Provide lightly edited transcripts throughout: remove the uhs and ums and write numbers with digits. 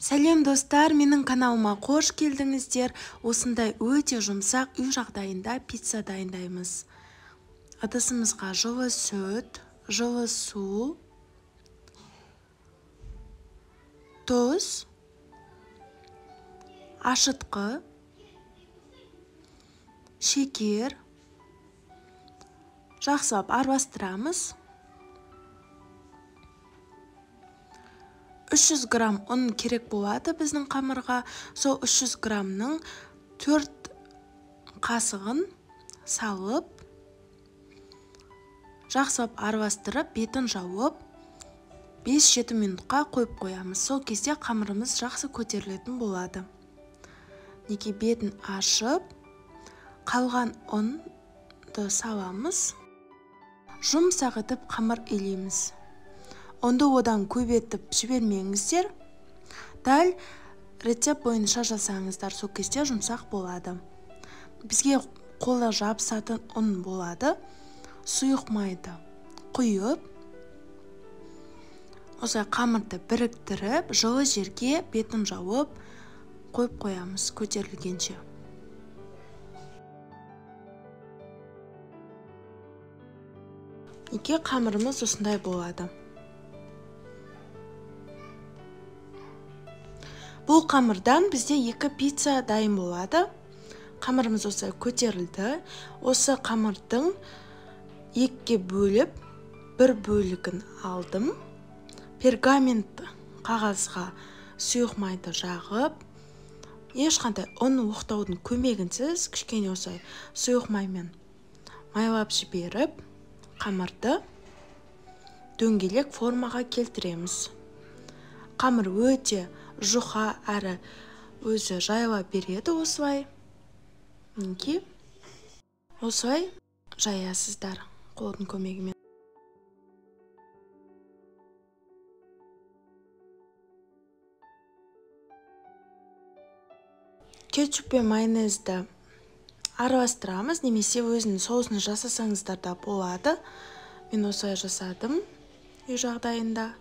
Сәлем достар, менің каналыма қош келдіңіздер. Осындай өте жұмсақ үй жағдайында пицца дайындаймыз. Ыдысымызға жылы сүт, жылы су, тұз, ашытқы, шекер, жақсылап араластырамыз. 300 грамм ұн керек болады біздің қамырға. Сол 300 граммның 4 қасығын салып, жақсылап араластырып, бетін жауып, 5-7 минутқа қойып қоямыз. Сол кезде қамырымыз жақсы көтерілетін болады. Неге бетін ашып, қалған ұнды саламыз. Жұмсақ етіп қамыр илейміз. Онды одан көбейтіп жібермеңіздер. Дәл рецепт бойынша жасаңыздар, сол кезде жұмсақ болады. Бізге қолда жабысатын ұн болады. Сұйық майды құйып, осылай қамырды біріктіріп, жылы жерге бетін жауып қойып қоямыз көтерілгенше. Неге қамырымыз осындай болады. Бұл қамырдан бізде 2 пицца дайын болады. Қамырымыз осылай көтерілді. Осы қамырдың 2-ге бөліп, бір бөлігін алдым. Пергамент қағазға сұйық майды жағып, ешқандай ұн оқтаудың көмегінсіз кішкене осылай сұйық маймен майлап жіберіп, қамырды дөңгелек формаға келтіреміз. Қамыр өте жұқа әрі өзі жайыла береді осылай. Неге? Осылай жаясыздар қолдың көмегімен. Кетчуп пен майонезді араластырамыз, немесе өзінің соусын жасасаңыздар да болады. Мен осылай жасадым үй жағдайында.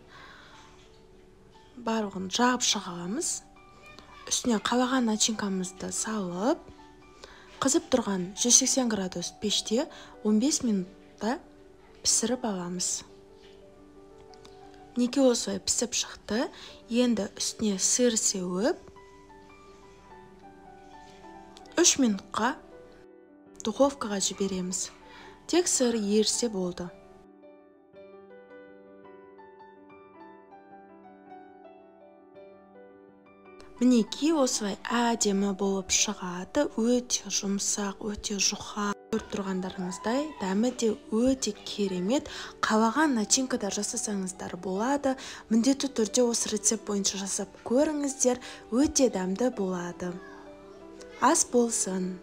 Барлығын жағып шығамыз. Үстіне қалаған начинкамызды салып, қызып тұрған 180 градус пеште 15 минутта пісіріп аламыз. Неге осылай пісіп шықты. Енді үстіне сыр сеуіп, 3 минутқа духовкаға жібереміз. Тек сыр ерісе болды. Мінеки осылай әдемі болып шығады. Өте жұмсақ, өте жұқа. Көріп тұрғандарыңыздай, дәмі де өте керемет. Қалаған начинкада жасасаңыздар болады. Міндетті түрде осы рецепт бойынша жасап көріңіздер. Өте дәмді болады. Ас болсын.